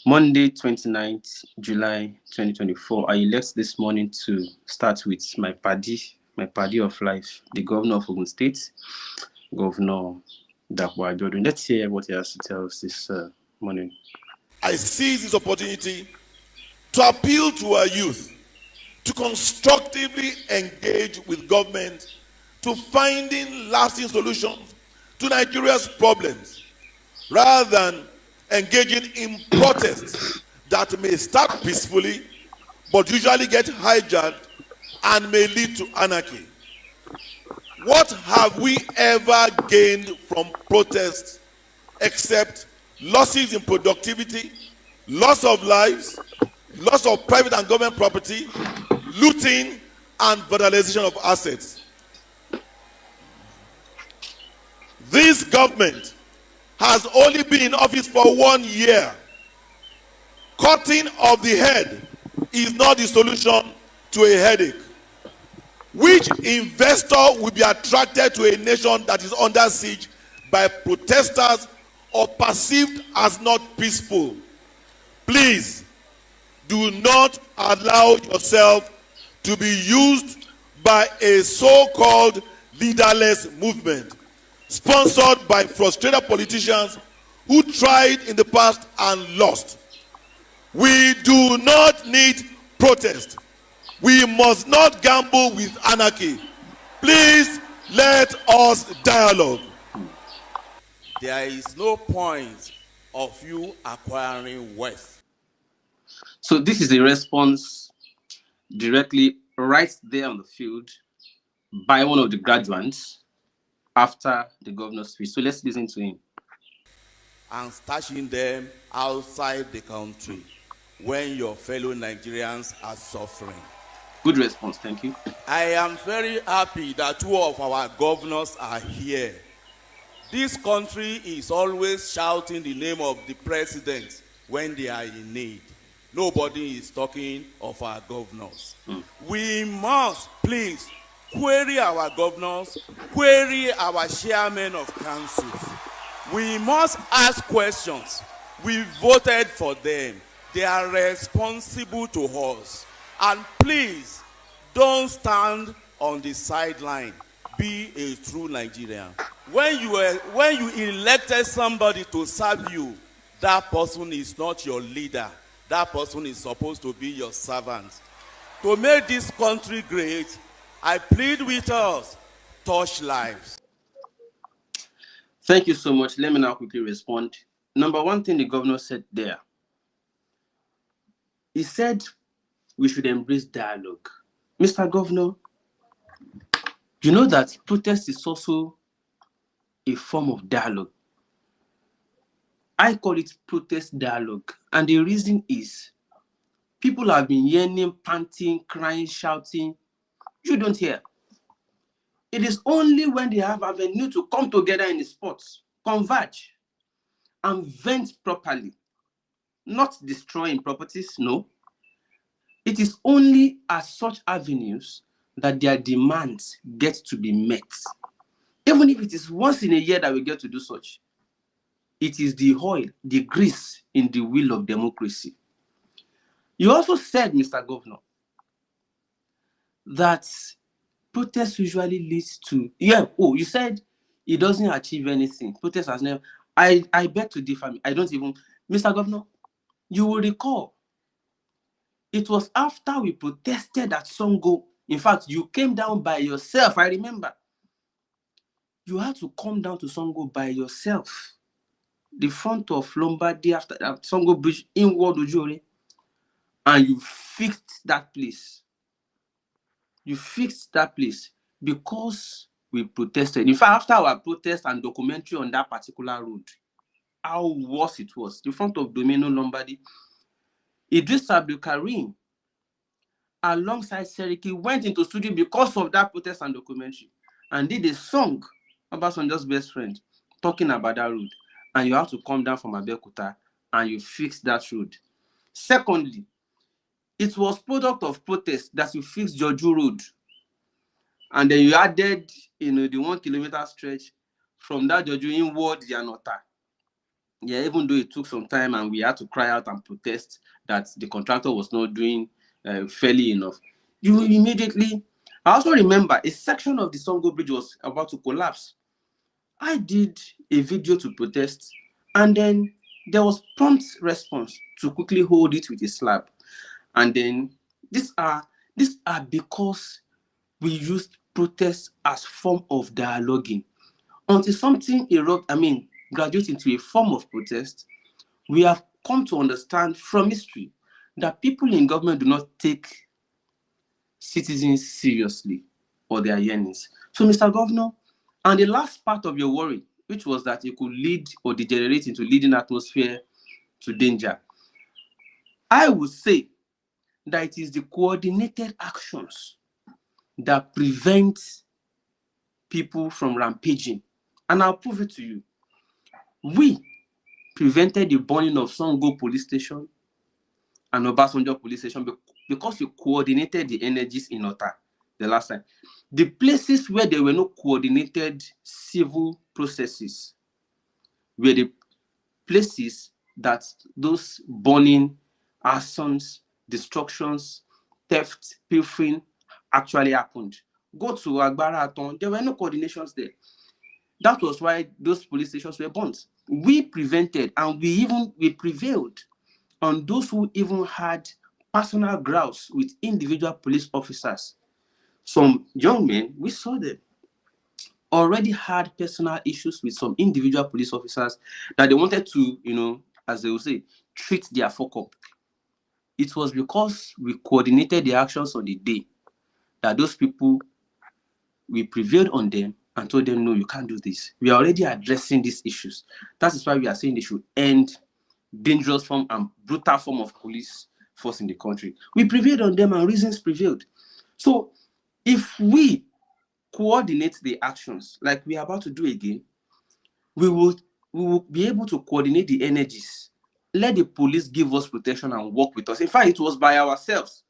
Monday, 29th July 2024. I elect this morning to start with my paddy of life, the governor of Ogun State, Governor Dapo Abiodun. Let's hear what he has to tell us this morning. I seize this opportunity to appeal to our youth to constructively engage with government to finding lasting solutions to Nigeria's problems rather than engaging in protests that may start peacefully but usually get hijacked and may lead to anarchy. What have we ever gained from protests except losses in productivity, loss of lives, loss of private and government property, looting, and vandalization of assets? This government has only been in office for 1 year. Cutting of the head is not the solution to a headache. Which investor will be attracted to a nation that is under siege by protesters or perceived as not peaceful? Please do not allow yourself to be used by a so-called leaderless movement sponsored by frustrated politicians who tried in the past and lost. We do not need protest. We must not gamble with anarchy. Please let us dialogue. There is no point of you acquiring wealth. So this is a response directly right there on the field by one of the graduates after the governor's speech. So let's listen to him. And stashing them outside the country when your fellow Nigerians are suffering. Good response, thank you. I am very happy that two of our governors are here. This country is always shouting the name of the president when they are in need. Nobody is talking of our governors. We must please query our governors, query our chairmen of councils. We must ask questions. We voted for them. They are responsible to us. And please, don't stand on the sideline. Be a true Nigerian. When you elected somebody to serve you, that person is not your leader. That person is supposed to be your servant. To make this country great, I plead with us, touch lives. Thank you so much. Let me now quickly respond. Number one thing the governor said there, he said we should embrace dialogue. Mr. Governor, you know that protest is also a form of dialogue. I call it protest dialogue. And the reason is people have been yearning, panting, crying, shouting. You don't hear. It is only when they have avenue to come together in the spots, converge, and vent properly, not destroying properties, no. It is only at such avenues that their demands get to be met. Even if it is once in a year that we get to do such, it is the oil, the grease in the wheel of democracy. You also said, Mr. Governor, that protest usually leads to, you said it doesn't achieve anything. Protest has never, I beg to differ. I don't even, Mr. Governor, you will recall, it was after we protested at Songo. In fact, you came down by yourself. I remember. You had to come down to Songo by yourself. The front of Lombardy after that Songo Bridge inward Ojore. And you fixed that place. You fixed that place because we protested. In fact, after our protest and documentary on that particular road, how worse it was. The front of Domino Lombardy, Idris Abdul Karim, alongside Seriki, went into studio because of that protest and documentary and did a song about Sonjo's best friend talking about that road. And you have to come down from Abeokuta and you fix that road. Secondly, it was product of protest that you fixed Joju Road. And then you added, the 1 kilometer stretch from that Joju inward Yanota. Yeah, even though it took some time and we had to cry out and protest that the contractor was not doing fairly enough, you immediately. I also remember a section of the Songo Bridge was about to collapse. I did a video to protest, and then there was prompt response to quickly hold it with a slab. And then these are these are because we used protest as form of dialoguing. Until something graduates into a form of protest, we have come to understand from history that people in government do not take citizens seriously or their yearnings. So, Mr. Governor, and the last part of your worry, which was that it could lead or degenerate into leading atmosphere to danger, I would say that it is the coordinated actions that prevent people from rampaging. And I'll prove it to you. We prevented the burning of Songo police station and Obasanjo police station because we coordinated the energies in Ota the last time. The places where there were no coordinated civil processes were the places that those burning, arsons, destructions, theft, pilfering actually happened. Go to Agbara Aton, there were no coordinations there. That was why those police stations were burnt. We prevented and we prevailed on those who even had personal grouse with individual police officers. Some young men, we saw them, already had personal issues with some individual police officers that they wanted to, as they will say, treat their fuck up. It was because we coordinated the actions on the day that those people, we prevailed on them and told them, no, you can't do this. We are already addressing these issues. That is why we are saying they should end dangerous form and brutal form of police force in the country. We prevailed on them and reasons prevailed. So if we coordinate the actions like we are about to do again, we will be able to coordinate the energies. Let the police give us protection and work with us. In fact, it was by ourselves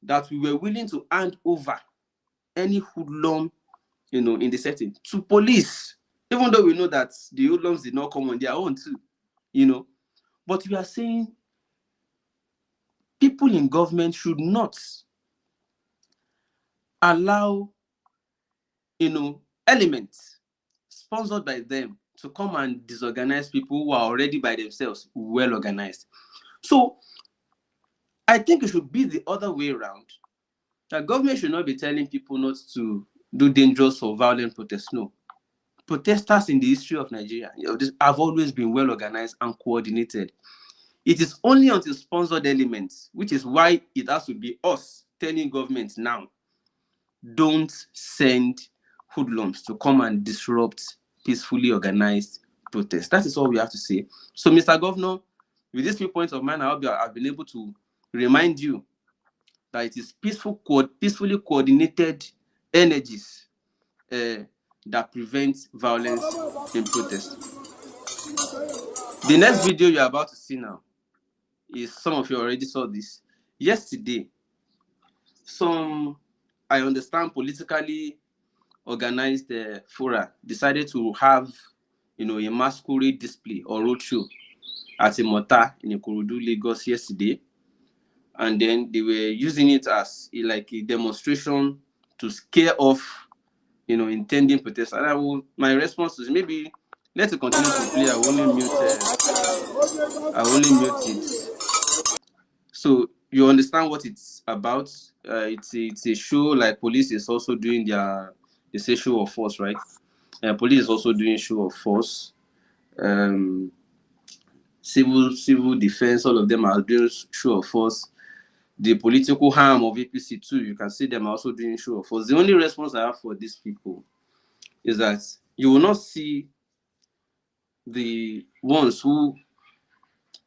that we were willing to hand over any hoodlum, in the setting to police, even though we know that the hoodlums did not come on their own too. But we are saying people in government should not allow, elements sponsored by them to come and disorganize people who are already by themselves well organized. So I think it should be the other way around. The government should not be telling people not to do dangerous or violent protests. No. Protesters in the history of Nigeria have always been well organized and coordinated. It is only until sponsored elements, which is why it has to be us telling government now, don't send hoodlums to come and disrupt peacefully organized protests. That is all we have to say. So, Mr. Governor, with these few points of mine, I hope I've been able to remind you that it is peacefully coordinated energies that prevent violence in protest. The next video you're about to see now is, some of you already saw this. Yesterday, some, I understand, politically organized fora decided to have, a masquerade display or roadshow at a Mota in Ikorodu, Lagos yesterday. And then they were using it as a demonstration to scare off, intending protesters. And my response is, maybe let's continue to play. I will only mute it. So you understand what it's about. It's a show like police is also doing they say show of force, right? Police is also doing show of force. Civil defense, all of them are doing show of force. The political harm of APC too, you can see them also doing show of force. The only response I have for these people is that you will not see the ones who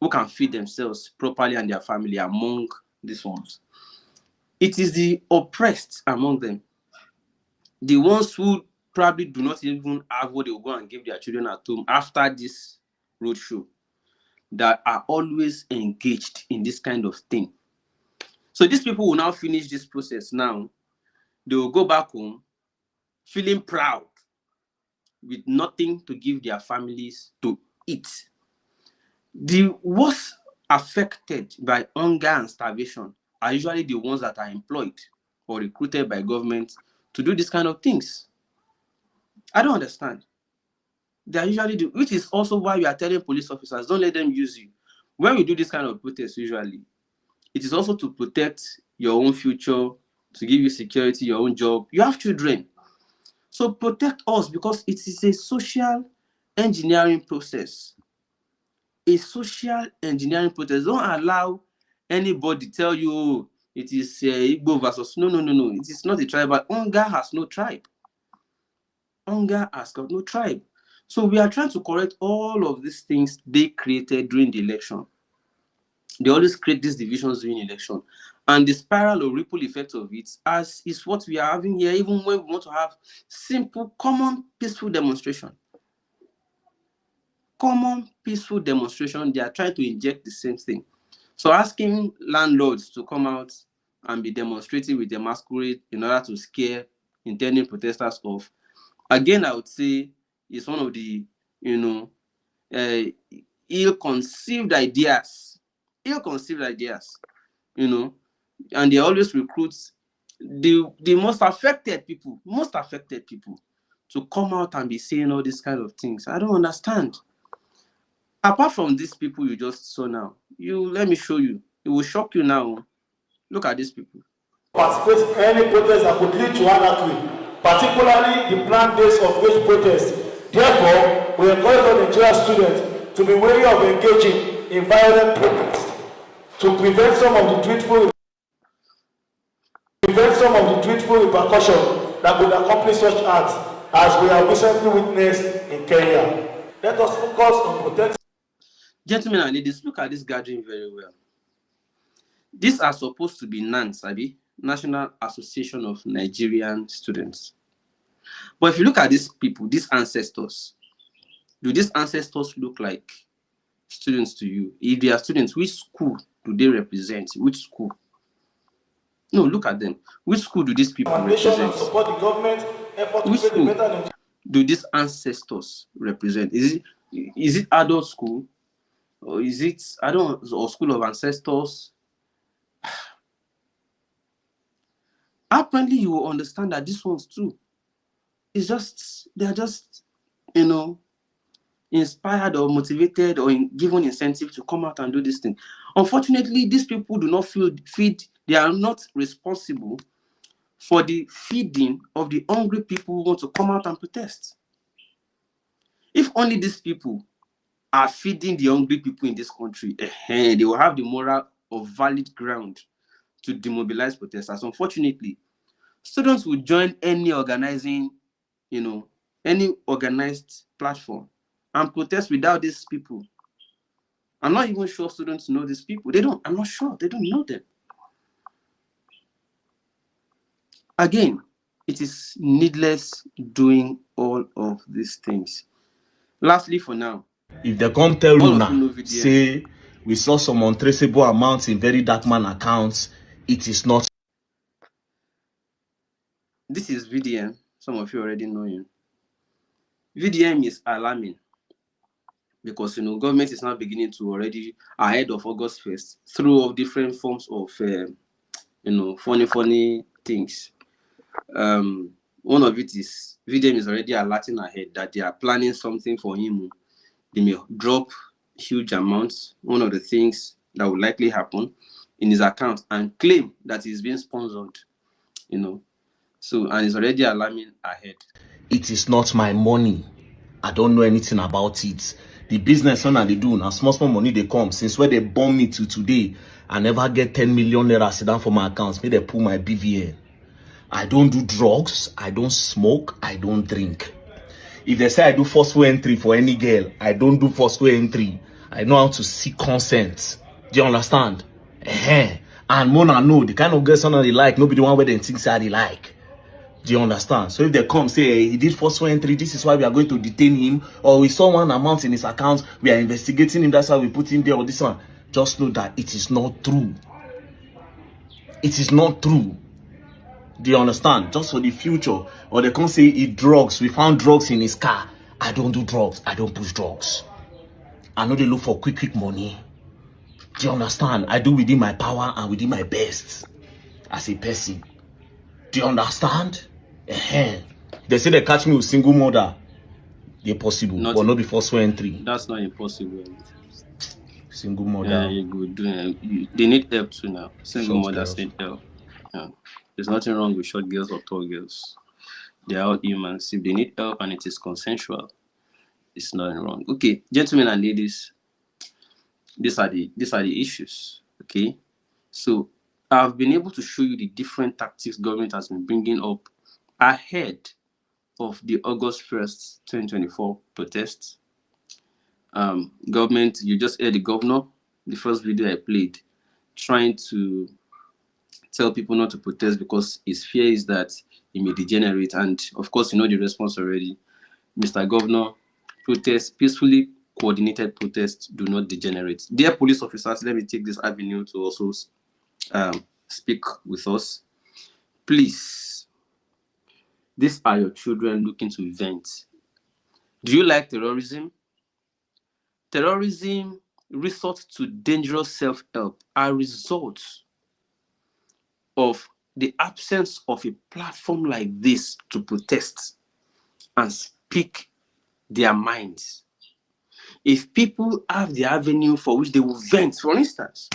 can feed themselves properly and their family among these ones. It is the oppressed among them, the ones who probably do not even have what they will go and give their children at home after this roadshow, that are always engaged in this kind of thing. So these people will now finish this process now. They will go back home feeling proud with nothing to give their families to eat. The worst affected by hunger and starvation are usually the ones that are employed or recruited by government to do this kind of things. I don't understand. They are usually do, which is also why we are telling police officers, don't let them use you. When we do this kind of protest, usually, it is also to protect your own future, to give you security, your own job. You have children. So protect us, because it is a social engineering process. A social engineering process. Don't allow anybody tell you, oh, it is Igbo versus. No, no, no, no. It is not a tribal. Hunger has no tribe. Hunger has got no tribe. So we are trying to correct all of these things they created during the election. They always create these divisions during election. And the spiral or ripple effect of it as is what we are having here, even when we want to have simple, common, peaceful demonstration. Common, peaceful demonstration, they are trying to inject the same thing. So asking landlords to come out and be demonstrating with a masquerade in order to scare intending protesters off, again, I would say it's one of the, uh, ill-conceived ideas. Ill-conceived ideas, and they always recruit the most affected people to come out and be saying all these kind of things. I don't understand. Apart from these people you just saw now, let me show you. It will shock you now. Look at these people. Participate in any protest that could lead to anarchy, particularly the planned days of wage protest. Therefore, we encourage all Nigerian students to be wary of engaging in violent protests to prevent some of the dreadful repercussions that could accompany such acts, as we have recently witnessed in Kenya. Let us focus on protecting. Gentlemen and ladies, look at this gathering very well. These are supposed to be NANS, National Association of Nigerian Students. But if you look at these people, these ancestors, do these ancestors look like students to you? If they are students, which school do they represent? Which school? No, look at them. Which school do these people represent? Support the government effort to Which create a school better do these ancestors represent? Is it adult school? Or is it, or school of ancestors? Apparently, you will understand that these ones too, they're just, inspired or motivated or given incentive to come out and do this thing. Unfortunately, these people do not feed, they are not responsible for the feeding of the hungry people who want to come out and protest. If only these people are feeding the hungry people in this country, they will have the moral or valid ground to demobilize protesters. Unfortunately, students will join any organizing, any organized platform and protest without these people. I'm not even sure students know these people. I'm not sure. They don't know them. Again, it is needless doing all of these things. Lastly, for now, if they come tell you now, VDM. say we saw some untraceable amounts in very dark man accounts, it is not. This is VDM. Some of you already know him. VDM is alarming because government is now beginning to already ahead of August 1st through different forms of funny things. One of it is VDM is already alerting ahead that they are planning something for him. They may drop huge amounts. One of the things that will likely happen in his account and claim that he's being sponsored. So, and it's already alarming ahead. It is not my money. I don't know anything about it. The business one they do now, small money they come. Since where they bomb me to today, I never get 10 million naira sit down for my accounts. May they pull my BVN. I don't do drugs. I don't smoke. I don't drink. If they say I do forceful entry for any girl, I don't do forceful entry. I know how to seek consent. Do you understand? And Mona know the kind of girls they like. Nobody the one where they think they like. Do you understand? So if they come say, hey, he did forceful entry, this is why we are going to detain him, or we saw one amount in his account, we are investigating him, that's why we put him there, or this one, just know that it is not true. It is not true. Do you understand? Just for the future. Or they can't say he drugs. We found drugs in his car. I don't do drugs. I don't push drugs. I know they look for quick money. Do you understand? I do within my power and within my best as a person. Do you understand? They say they catch me with single mother. They're possible, Not but not before swear entry. That's not impossible. Single mother, You good doing. They need help too now. Single short mothers girls. need help. Yeah. There's nothing wrong with short girls or tall girls. They are all humans. If they need help and it is consensual, it's nothing wrong. Okay, gentlemen and ladies, these are the issues. Okay, so I've been able to show you the different tactics government has been bringing up ahead of the August 1st, 2024 protests. Government, you just heard the governor, the first video I played, trying to tell people not to protest because his fear is that it may degenerate. And of course, you know the response already. Mr. Governor, protests, peacefully coordinated protests do not degenerate. Dear police officers, let me take this avenue to also speak with us. Please, these are your children looking to vent. Do you like terrorism? Terrorism, resort to dangerous self-help are results of the absence of a platform like this to protest and speak their minds. If people have the avenue for which they will vent, for instance,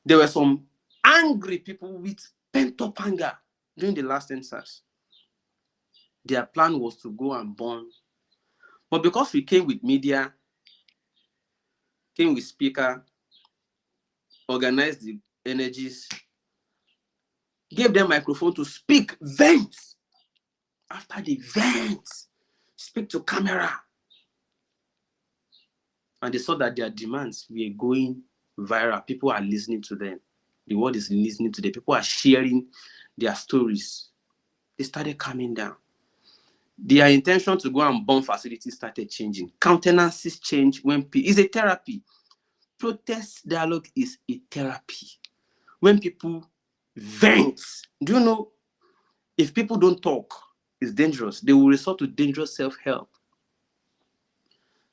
there were some angry people with pent-up anger during the last EndSARS. Their plan was to go and burn. But because we came with media, came with speaker, organized the energies, gave them microphone to speak, vent. After the vent, speak to camera. And they saw that their demands were going viral. People are listening to them. The world is listening to them. People are sharing their stories. They started calming down. Their intention to go and bomb facilities started changing. Countenances change when it's a therapy. Protest dialogue is a therapy. When people vent, do you know, if people don't talk, it's dangerous. They will resort to dangerous self-help.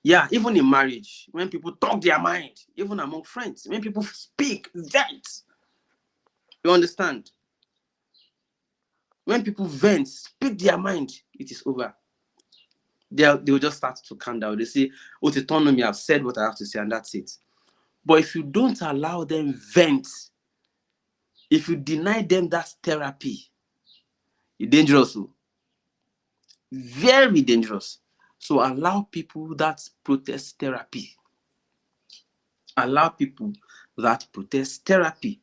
Yeah, even in marriage, when people talk their mind, even among friends, when people speak, vent. You understand? When people vent, speak their mind, it is over. They will just start to calm down. They say, oh, to turn on me, I've said what I have to say, and that's it. But if you don't allow them vent, if you deny them that therapy, it's dangerous. Very dangerous. So allow people that protest therapy. Allow people that protest therapy.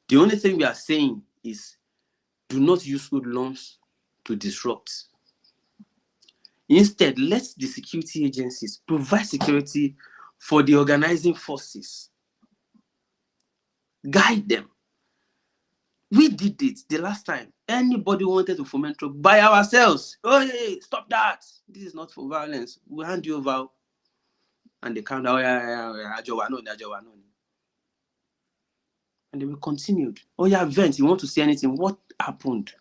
The only thing we are saying is do not use hoodlums to disrupt. Instead, let the security agencies provide security for the organizing forces. Guide them. We did it the last time. Anybody wanted to foment trouble by ourselves. Oh, hey, stop that. This is not for violence. We'll hand you over. And they calm down. Oh, yeah. And they will continued. Oh, yeah, vent. You want to see anything? What happened?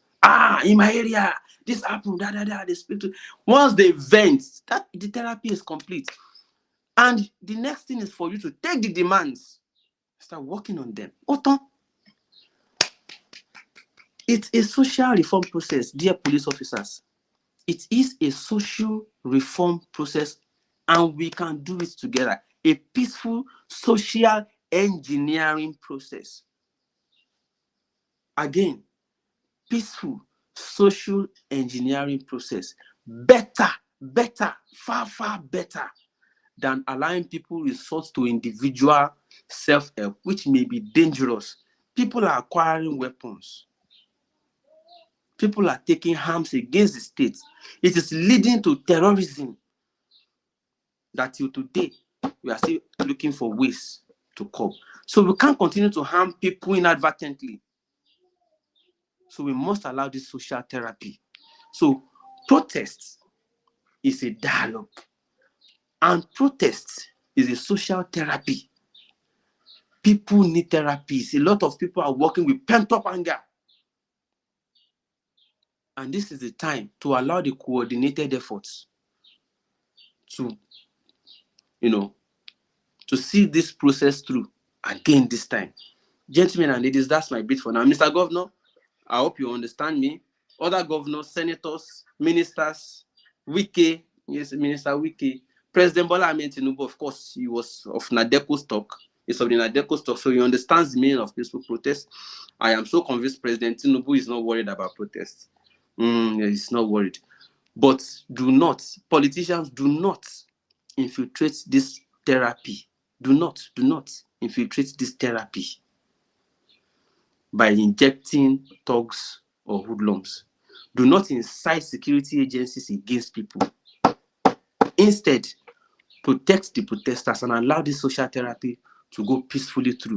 In my area, this happened. They speak to. Once they vent, that the therapy is complete. And the next thing is for you to take the demands, start working on them. Autant. It's a social reform process, dear police officers. It is a social reform process, and we can do it together. A peaceful social engineering process. Again, peaceful social engineering process. Better, far better than allowing people resort to individual self-help, which may be dangerous. People are acquiring weapons. People are taking arms against the state. It is leading to terrorism that till today, we are still looking for ways to curb. So we can't continue to harm people inadvertently. So we must allow this social therapy. So protest is a dialogue. And protest is a social therapy. People need therapies. A lot of people are working with pent-up anger. And this is the time to allow the coordinated efforts to, to see this process through again this time. Gentlemen and ladies, that's my bit for now. Mr. Governor, I hope you understand me. Other governors, senators, ministers, Wike, yes, Minister Wike, President Bola Ahmed Tinubu, of course, he was of Nadeco stock. He's of the Nadeco stock, so he understands the meaning of peaceful protest. I am so convinced President Tinubu is not worried about protests. He's not worried. But politicians do not infiltrate this therapy. Do not infiltrate this therapy by injecting thugs or hoodlums. Do not incite security agencies against people. Instead, protect the protesters and allow this social therapy to go peacefully through.